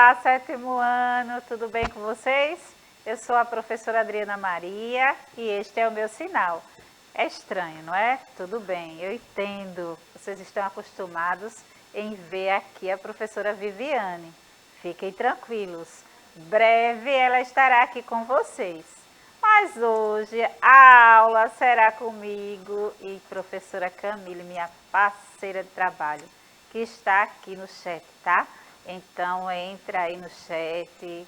Olá, sétimo ano, tudo bem com vocês? Eu sou a professora Adriana Maria e este é o meu sinal. É estranho, não é? Tudo bem, eu entendo. Vocês estão acostumados em ver aqui a professora Viviane. Fiquem tranquilos, breve ela estará aqui com vocês. Mas hoje a aula será comigo e professora Camille, minha parceira de trabalho, que está aqui no chat, tá? Então entra aí no chat,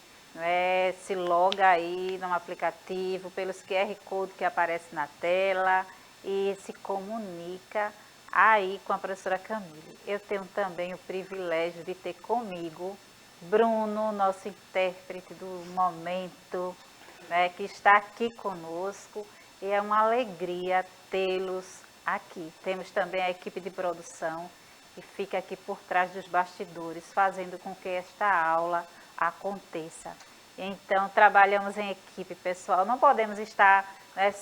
se loga aí no aplicativo, pelos QR Code que aparece na tela e se comunica aí com a professora Camille. Eu tenho também o privilégio de ter comigo Bruno, nosso intérprete do momento, que está aqui conosco, e é uma alegria tê-los aqui. Temos também a equipe de produção que fica aqui por trás dos bastidores, fazendo com que esta aula aconteça. Então, trabalhamos em equipe, pessoal, não podemos estar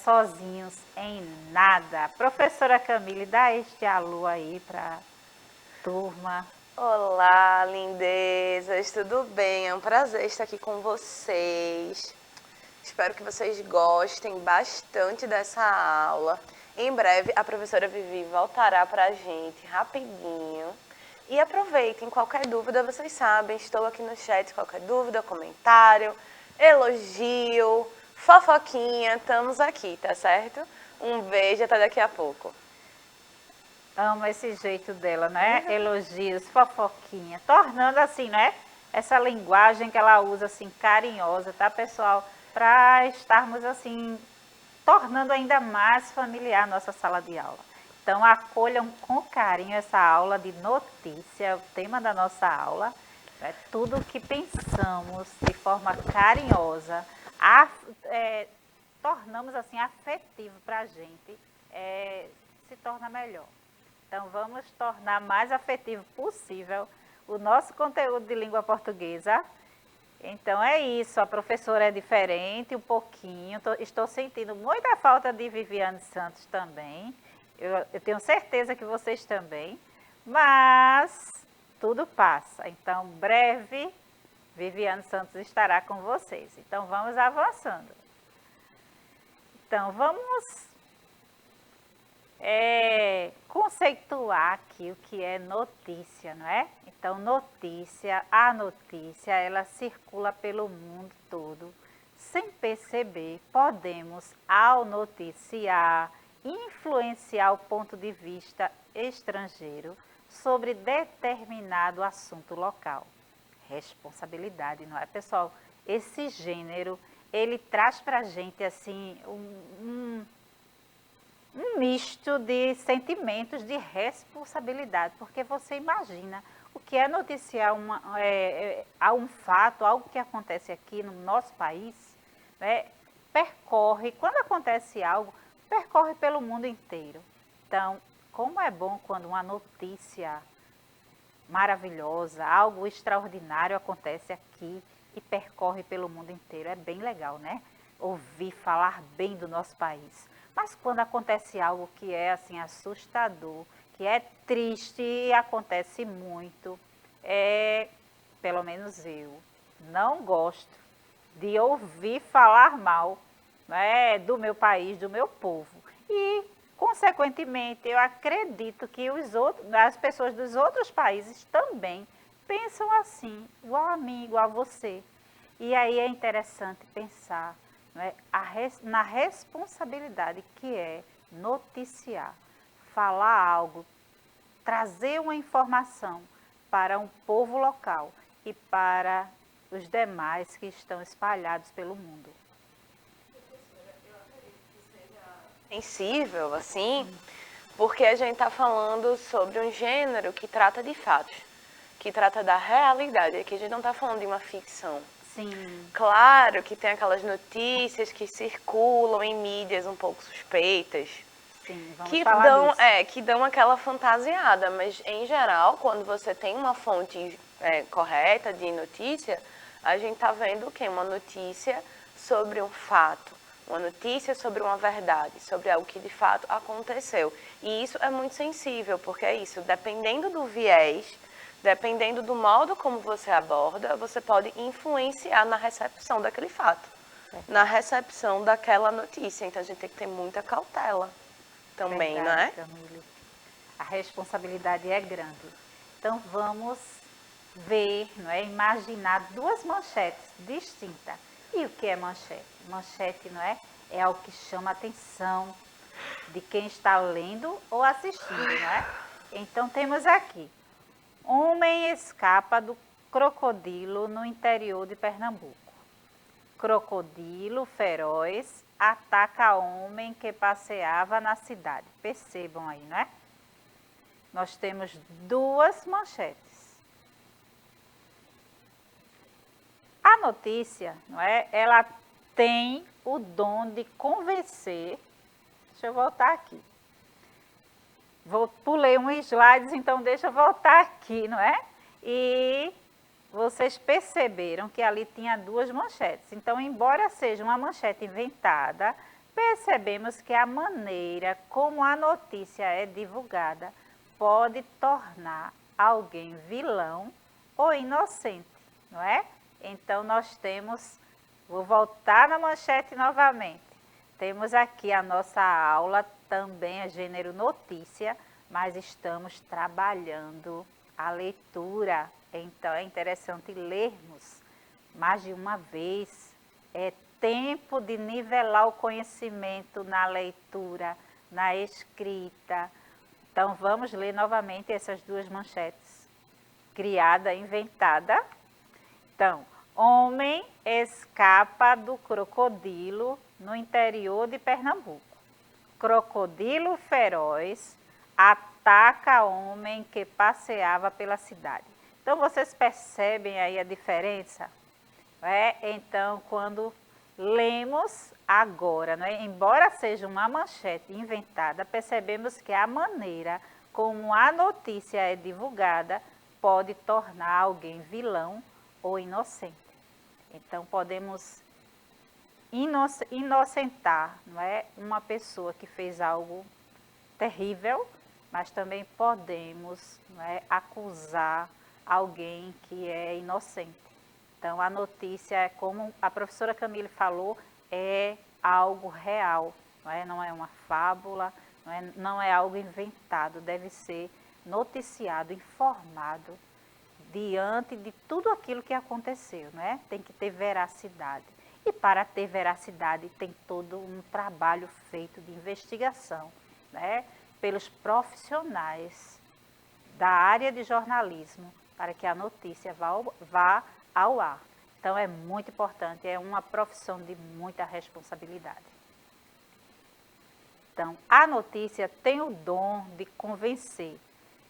sozinhos em nada. Professora Camille, dá este alô aí para a turma. Olá, lindezas, tudo bem? É um prazer estar aqui com vocês. Espero que vocês gostem bastante dessa aula. Em breve, a professora Vivi voltará para a gente rapidinho. E aproveitem, qualquer dúvida, vocês sabem, estou aqui no chat, qualquer dúvida, comentário, elogio, fofoquinha, estamos aqui, tá certo? Um beijo, até daqui a pouco. Amo esse jeito dela, né? Elogios, fofoquinha, tornando assim, né? Essa linguagem que ela usa, assim, carinhosa, tá, pessoal? Para estarmos, assim, tornando ainda mais familiar a nossa sala de aula. Então, acolham com carinho essa aula de notícia, o tema da nossa aula, né? Tudo o que pensamos de forma carinhosa, tornamos, assim, afetivo para a gente, se torna melhor. Então, vamos tornar mais afetivo possível o nosso conteúdo de língua portuguesa. Então, é isso. A professora é diferente um pouquinho. Estou sentindo muita falta de Viviane Santos também. Eu tenho certeza que vocês também. Mas tudo passa. Então, breve, Viviane Santos estará com vocês. Então, vamos avançando. Então, vamos conceituar aqui o que é notícia, não é? Então, a notícia, ela circula pelo mundo todo. Sem perceber, podemos, ao noticiar, influenciar o ponto de vista estrangeiro sobre determinado assunto local. Responsabilidade, não é, pessoal? Esse gênero, ele traz para a gente, assim, um misto de sentimentos de responsabilidade, porque você imagina o que é noticiar um fato, algo que acontece aqui no nosso país, né, quando acontece algo, percorre pelo mundo inteiro. Então, como é bom quando uma notícia maravilhosa, algo extraordinário acontece aqui e percorre pelo mundo inteiro. É bem legal, né? Ouvir falar bem do nosso país. Mas quando acontece algo que é assim assustador, que é triste e acontece muito, pelo menos eu não gosto de ouvir falar mal, né, do meu país, do meu povo. E, consequentemente, eu acredito que as pessoas dos outros países também pensam assim, igual a mim, igual a você. E aí é interessante pensar, na responsabilidade que é noticiar, falar algo, trazer uma informação para um povo local e para os demais que estão espalhados pelo mundo. Sensível, assim, porque a gente está falando sobre um gênero que trata de fatos, que trata da realidade. Aqui a gente não está falando de uma ficção. Sim. Claro que tem aquelas notícias que circulam em mídias um pouco suspeitas. Sim, vamos falar disso. Que dão aquela fantasiada, mas em geral, quando você tem uma fonte correta de notícia, a gente está vendo o quê? Uma notícia sobre um fato, uma notícia sobre uma verdade, sobre algo que de fato aconteceu. E isso é muito sensível, porque é isso, dependendo do viés Dependendo do modo como você aborda, você pode influenciar na recepção daquele fato, na recepção daquela notícia. Então, a gente tem que ter muita cautela também, Verdade, não é? Camille. A responsabilidade é grande. Então, vamos ver, não é? Imaginar duas manchetes distintas. E o que é manchete? Manchete, não é? É algo que chama a atenção de quem está lendo ou assistindo, não é? Então, temos aqui: homem escapa do crocodilo no interior de Pernambuco. Crocodilo feroz ataca homem que passeava na cidade. Percebam aí, não é? Nós temos duas manchetes. A notícia, não é? Ela tem o dom de convencer. Deixa eu voltar aqui. Pulei um slide, então deixa eu voltar aqui, não é? E vocês perceberam que ali tinha duas manchetes. Então, embora seja uma manchete inventada, percebemos que a maneira como a notícia é divulgada pode tornar alguém vilão ou inocente, não é? Então, nós temos, vou voltar na manchete novamente. Temos aqui a nossa aula, também é gênero notícia, mas estamos trabalhando a leitura. Então, é interessante lermos mais de uma vez. É tempo de nivelar o conhecimento na leitura, na escrita. Então, vamos ler novamente essas duas manchetes. Criada, inventada. Então, homem escapa do crocodilo no interior de Pernambuco. Crocodilo feroz ataca homem que passeava pela cidade. Então, vocês percebem aí a diferença? Então, quando lemos agora, embora seja uma manchete inventada, percebemos que a maneira como a notícia é divulgada pode tornar alguém vilão ou inocente. Então, podemos inocentar, uma pessoa que fez algo terrível, mas também podemos, acusar alguém que é inocente. Então, a notícia, como a professora Camille falou, é algo real, não é uma fábula, não é algo inventado, deve ser noticiado, informado diante de tudo aquilo que aconteceu, Tem que ter veracidade. E para ter veracidade tem todo um trabalho feito de investigação, pelos profissionais da área de jornalismo, para que a notícia vá ao ar. Então, é muito importante, é uma profissão de muita responsabilidade. Então, a notícia tem o dom de convencer,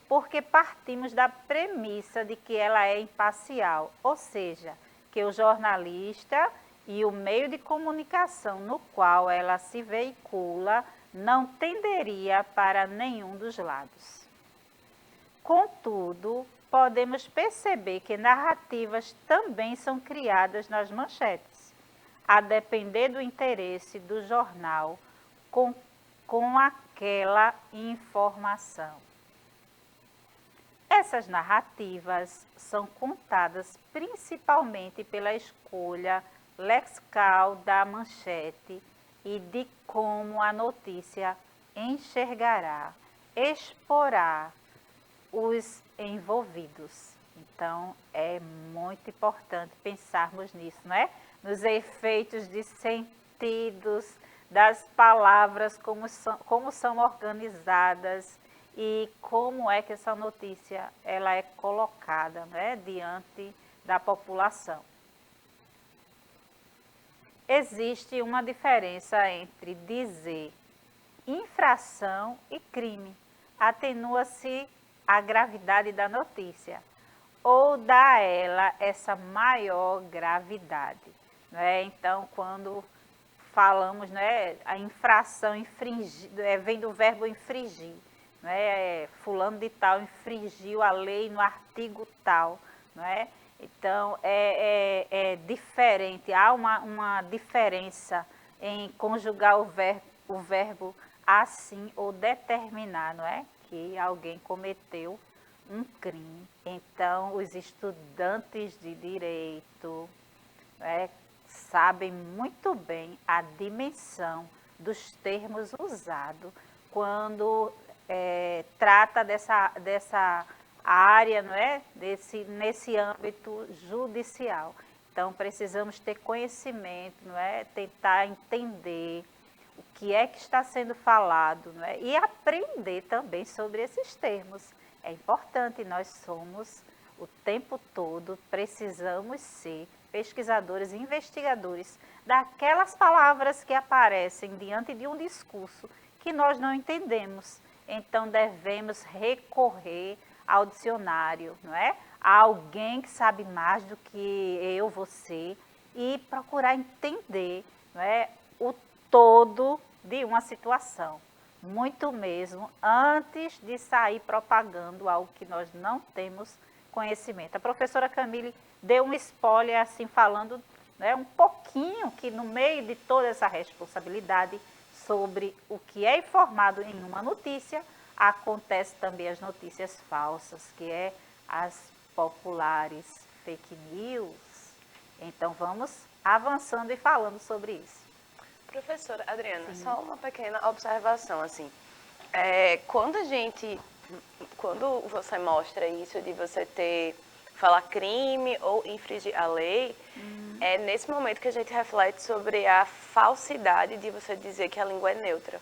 porque partimos da premissa de que ela é imparcial, ou seja, que o jornalista e o meio de comunicação no qual ela se veicula não tenderia para nenhum dos lados. Contudo, podemos perceber que narrativas também são criadas nas manchetes, a depender do interesse do jornal com aquela informação. Essas narrativas são contadas principalmente pela escolha lexical da manchete e de como a notícia enxergará, exporá os envolvidos. Então, é muito importante pensarmos nisso, Nos efeitos de sentidos das palavras, como são organizadas e como é que essa notícia ela é colocada, diante da população. Existe uma diferença entre dizer infração e crime. Atenua-se a gravidade da notícia ou dá a ela essa maior gravidade. Então, quando falamos, a infração, infringir, vem do verbo infringir. Fulano de tal infringiu a lei no artigo tal. Então, é diferente, há uma diferença em conjugar o verbo assim ou determinar, que alguém cometeu um crime. Então, os estudantes de direito sabem muito bem a dimensão dos termos usados quando trata dessa área, não é? Nesse âmbito judicial. Então, precisamos ter conhecimento, não é? Tentar entender o que é que está sendo falado, não é? E aprender também sobre esses termos. É importante, nós somos, o tempo todo, precisamos ser pesquisadores e investigadores daquelas palavras que aparecem diante de um discurso que nós não entendemos. Então, devemos recorrer ao dicionário, não é? A alguém que sabe mais do que eu, você, e procurar entender, não é, o todo de uma situação. Muito mesmo antes de sair propagando algo que nós não temos conhecimento. A professora Camille deu um spoiler assim, falando, né, um pouquinho que no meio de toda essa responsabilidade sobre o que é informado em uma notícia, acontece também as notícias falsas, que é as populares fake news. Então vamos avançando e falando sobre isso. Professora Adriana, Sim. só uma pequena observação, assim, quando você mostra isso de você falar crime ou infringir a lei, é nesse momento que a gente reflete sobre a falsidade de você dizer que a língua é neutra,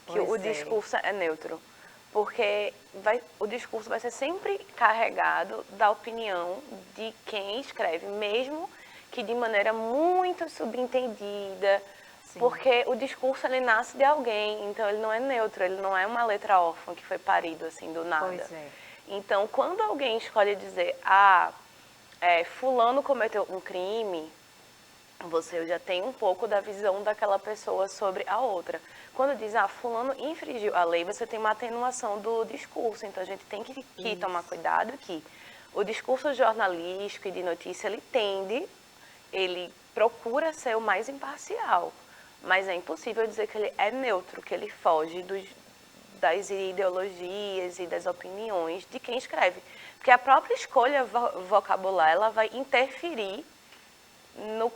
que o discurso é neutro, porque o discurso vai ser sempre carregado da opinião de quem escreve, mesmo que de maneira muito subentendida, sim, porque o discurso ele nasce de alguém, então ele não é neutro, ele não é uma letra órfã que foi parido assim do nada. Pois é. Então, quando alguém escolhe dizer, fulano cometeu um crime, você já tem um pouco da visão daquela pessoa sobre a outra. Quando diz, fulano infringiu a lei, você tem uma atenuação do discurso. Então, a gente tem que tomar cuidado que o discurso jornalístico e de notícia, ele procura ser o mais imparcial. Mas é impossível dizer que ele é neutro, que ele foge das ideologias e das opiniões de quem escreve. Porque a própria escolha vocabular, ela vai interferir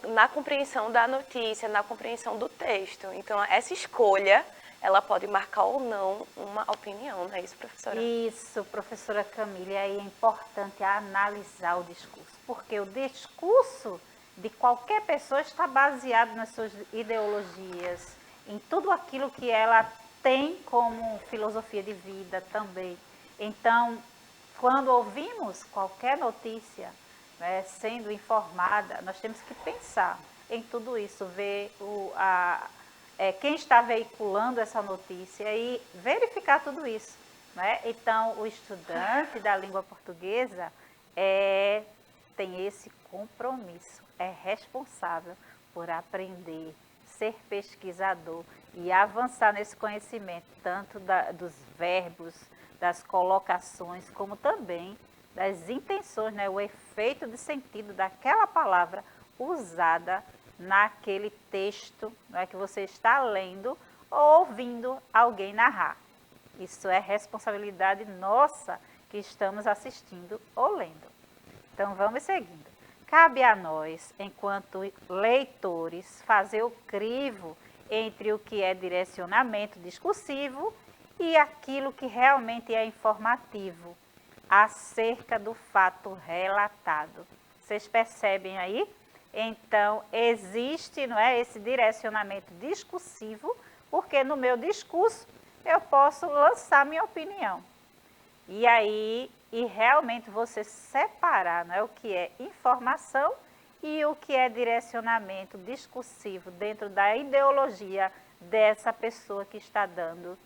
na compreensão da notícia, na compreensão do texto. Então, essa escolha, ela pode marcar ou não uma opinião, não é isso, professora? Isso, professora Camille, aí é importante analisar o discurso, porque o discurso de qualquer pessoa está baseado nas suas ideologias, em tudo aquilo que ela tem como filosofia de vida também. Então, quando ouvimos qualquer notícia, né, sendo informada, nós temos que pensar em tudo isso, ver quem está veiculando essa notícia e verificar tudo isso. Né? Então, o estudante da língua portuguesa tem esse compromisso, é responsável por aprender, ser pesquisador e avançar nesse conhecimento, tanto dos verbos, das colocações, como também das intenções, né? O efeito de sentido daquela palavra usada naquele texto, não é, que você está lendo ou ouvindo alguém narrar. Isso é responsabilidade nossa que estamos assistindo ou lendo. Então vamos seguindo. Cabe a nós, enquanto leitores, fazer o crivo entre o que é direcionamento discursivo e aquilo que realmente é informativo acerca do fato relatado. Vocês percebem aí? Então, existe, não é, esse direcionamento discursivo, porque no meu discurso eu posso lançar minha opinião. E aí, realmente você separar, não é, o que é informação e o que é direcionamento discursivo dentro da ideologia dessa pessoa que está dando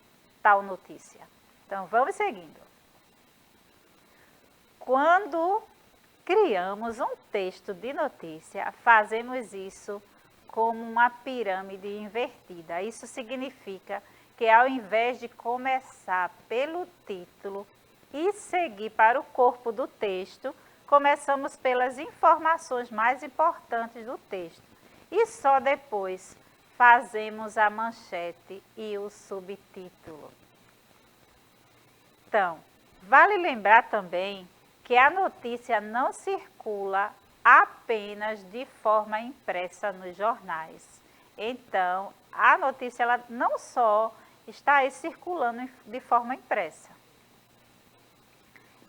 tal notícia. Então, vamos seguindo. Quando criamos um texto de notícia, fazemos isso como uma pirâmide invertida. Isso significa que ao invés de começar pelo título e seguir para o corpo do texto, começamos pelas informações mais importantes do texto. E só depois fazemos a manchete e o subtítulo. Então, Vale lembrar também que a notícia não circula apenas de forma impressa nos jornais. Então, a notícia ela não só está aí circulando de forma impressa.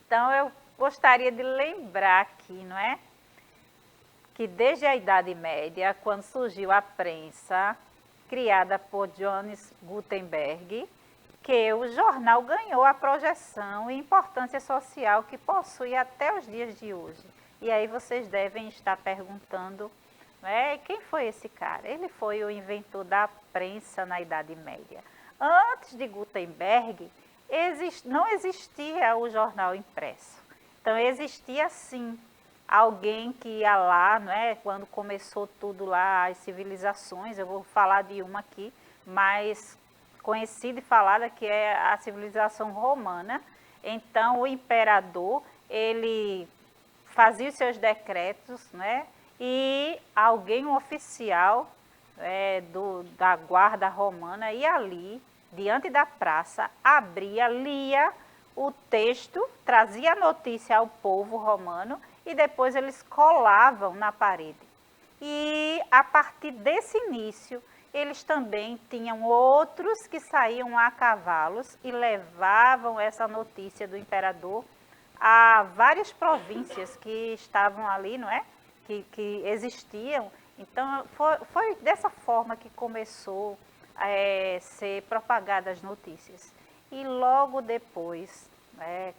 Então, eu gostaria de lembrar aqui, não é? Que desde a Idade Média, quando surgiu a prensa, criada por Johannes Gutenberg, que o jornal ganhou a projeção e importância social que possui até os dias de hoje. E aí vocês devem estar perguntando, quem foi esse cara? Ele foi o inventor da prensa na Idade Média. Antes de Gutenberg, não existia o jornal impresso. Então existia sim alguém que ia lá, quando começou tudo lá, as civilizações, eu vou falar de uma aqui, mas conhecida e falada, que é a civilização romana. Então o imperador, ele fazia os seus decretos, e alguém, um oficial da guarda romana, ia ali, diante da praça, abria, lia o texto, trazia a notícia ao povo romano e depois eles colavam na parede. E a partir desse início, eles também tinham outros que saíam a cavalos e levavam essa notícia do imperador a várias províncias que estavam ali, que existiam. Então, foi dessa forma que começou a ser propagadas as notícias. E logo depois,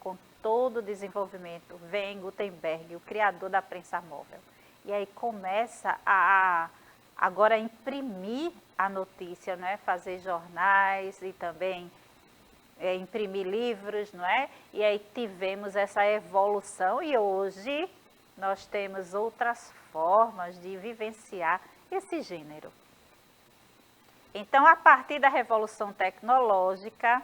com todo o desenvolvimento, vem Gutenberg, o criador da prensa móvel. E aí começa agora imprimir a notícia, fazer jornais e também imprimir livros, E aí tivemos essa evolução e hoje nós temos outras formas de vivenciar esse gênero. Então, a partir da revolução tecnológica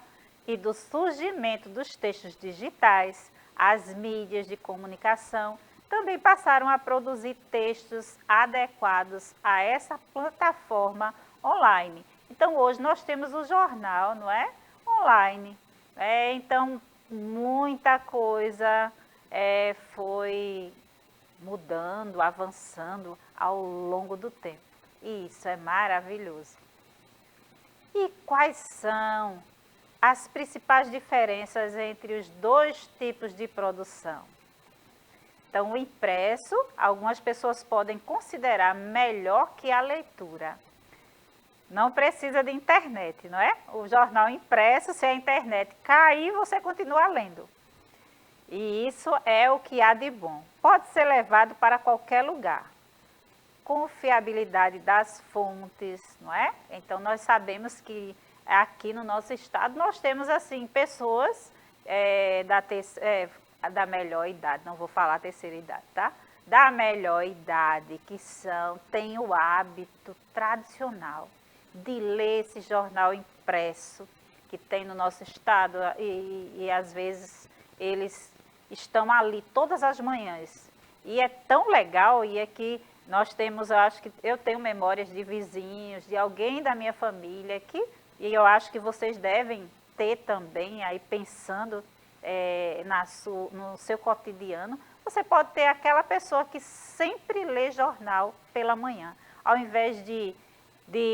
e do surgimento dos textos digitais, as mídias de comunicação também passaram a produzir textos adequados a essa plataforma online. Então, hoje nós temos o jornal, online. Então, muita coisa foi mudando, avançando ao longo do tempo. E isso é maravilhoso. E quais são as principais diferenças entre os dois tipos de produção? Então, o impresso, algumas pessoas podem considerar melhor que a leitura. Não precisa de internet, O jornal impresso, se a internet cair, você continua lendo. E isso é o que há de bom. Pode ser levado para qualquer lugar. Confiabilidade das fontes, Então, nós sabemos que aqui no nosso estado nós temos, assim, pessoas da melhor idade, não vou falar terceira idade, tá? Da melhor idade, que têm o hábito tradicional de ler esse jornal impresso que tem no nosso estado e às vezes eles estão ali todas as manhãs. E é tão legal e é que nós temos, eu tenho memórias de vizinhos, de alguém da minha família e eu acho que vocês devem ter também aí pensando no seu cotidiano. Você pode ter aquela pessoa que sempre lê jornal pela manhã. Ao invés de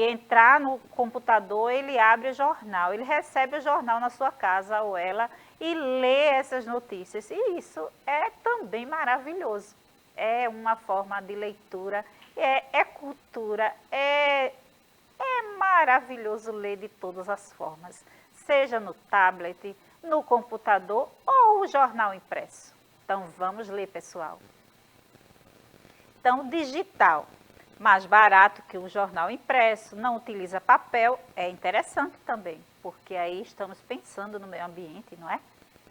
entrar no computador, ele abre o jornal, ele recebe o jornal na sua casa ou ela e lê essas notícias. E isso é também maravilhoso. É uma forma de leitura, é cultura, é maravilhoso ler de todas as formas, seja no tablet, no computador ou o jornal impresso. Então, vamos ler, pessoal. Então, digital, mais barato que o jornal impresso, não utiliza papel, é interessante também, porque aí estamos pensando no meio ambiente,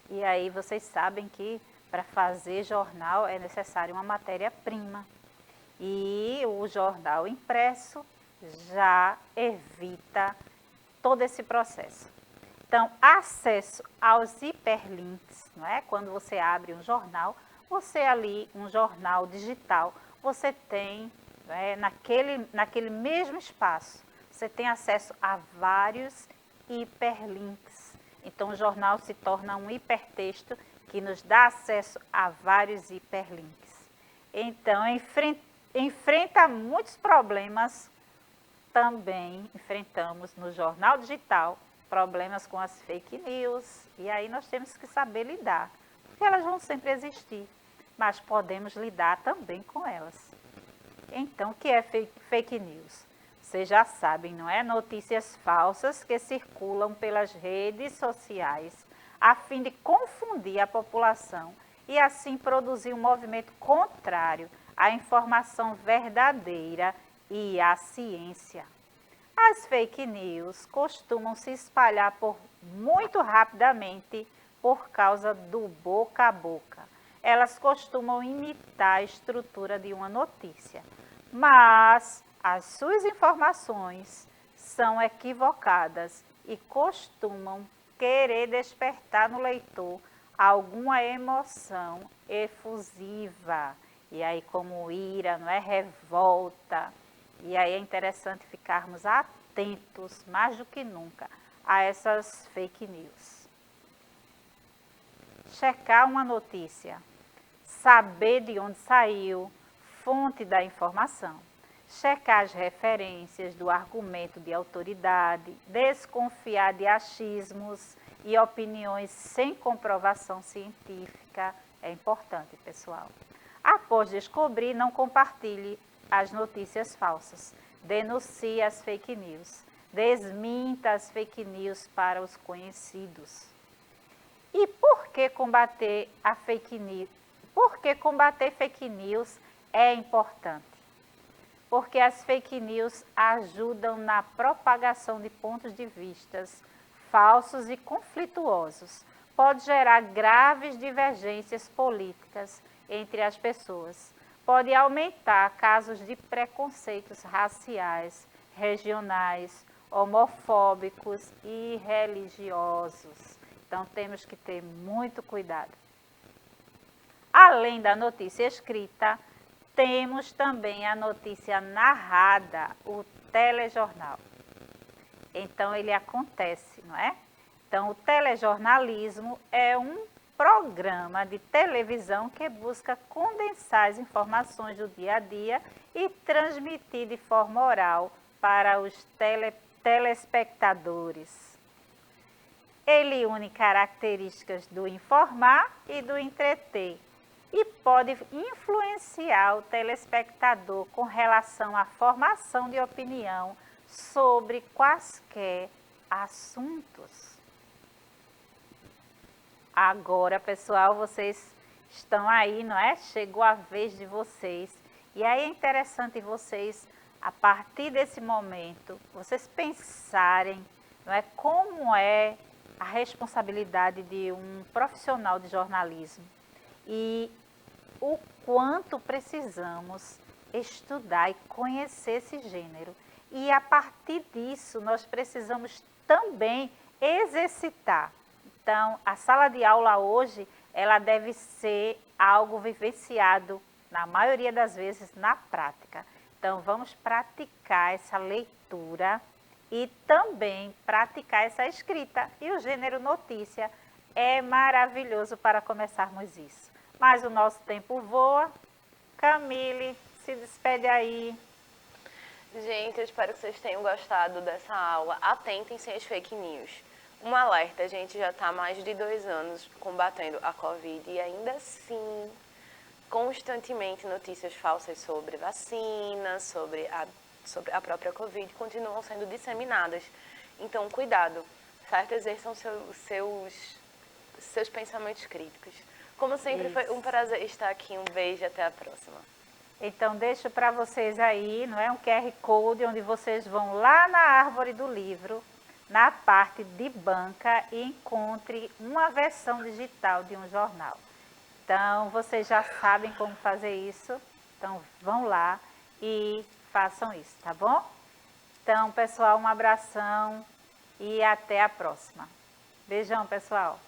E aí vocês sabem que para fazer jornal é necessário uma matéria-prima. E o jornal impresso já evita todo esse processo. Então, acesso aos hiperlinks, Quando você abre um jornal, você ali, um jornal digital, você tem, naquele mesmo espaço, você tem acesso a vários hiperlinks. Então, o jornal se torna um hipertexto que nos dá acesso a vários hiperlinks. Então, enfrenta muitos problemas. Também enfrentamos no jornal digital problemas com as fake news. E aí nós temos que saber lidar, porque elas vão sempre existir, mas podemos lidar também com elas. Então, o que é fake news? Vocês já sabem, não é? Notícias falsas que circulam pelas redes sociais a fim de confundir a população e assim produzir um movimento contrário à informação verdadeira e à ciência. As fake news costumam se espalhar muito rapidamente por causa do boca a boca. Elas costumam imitar a estrutura de uma notícia, mas as suas informações são equivocadas e costumam querer despertar no leitor alguma emoção efusiva. E aí, como ira, não é? Revolta. E aí é interessante ficarmos atentos, mais do que nunca, a essas fake news. Checar uma notícia, saber de onde saiu, fonte da informação. Checar as referências do argumento de autoridade, desconfiar de achismos e opiniões sem comprovação científica. É importante, pessoal. Após descobrir, não compartilhe as notícias falsas. Denuncie as fake news. Desminta as fake news para os conhecidos. E por que combater a fake news? Por que combater fake news é importante? Porque as fake news ajudam na propagação de pontos de vistas falsos e conflituosos. Pode gerar graves divergências políticas entre as pessoas. Pode aumentar casos de preconceitos raciais, regionais, homofóbicos e religiosos. Então, temos que ter muito cuidado. Além da notícia escrita, temos também a notícia narrada, o telejornal. Então, ele acontece, não é? Então, o telejornalismo é um programa de televisão que busca condensar as informações do dia a dia e transmitir de forma oral para os telespectadores. Ele une características do informar e do entreter e pode influenciar o telespectador com relação à formação de opinião sobre quaisquer assuntos. Agora, pessoal, vocês estão aí, não é? Chegou a vez de vocês. E aí é interessante vocês, a partir desse momento, vocês pensarem, não é? Como é a responsabilidade de um profissional de jornalismo e o quanto precisamos estudar e conhecer esse gênero. E a partir disso, nós precisamos também exercitar. Então, a sala de aula hoje, ela deve ser algo vivenciado, na maioria das vezes, na prática. Então, vamos praticar essa leitura e também praticar essa escrita. E o gênero notícia é maravilhoso para começarmos isso. Mas o nosso tempo voa. Camille, se despede aí. Gente, eu espero que vocês tenham gostado dessa aula. Atentem-se às fake news. Um alerta, a gente já está há mais de 2 anos combatendo a Covid e ainda assim, constantemente notícias falsas sobre vacina, sobre a própria Covid continuam sendo disseminadas. Então, cuidado, certo? Exerçam seus pensamentos críticos. Como sempre, foi um prazer estar aqui. Um beijo e até a próxima. Então, deixo para vocês aí, não é? Um QR Code onde vocês vão lá na árvore do livro, na parte de banca e encontre uma versão digital de um jornal. Então, vocês já sabem como fazer isso. Então, vão lá e façam isso, tá bom? Então, pessoal, um abração e até a próxima. Beijão, pessoal.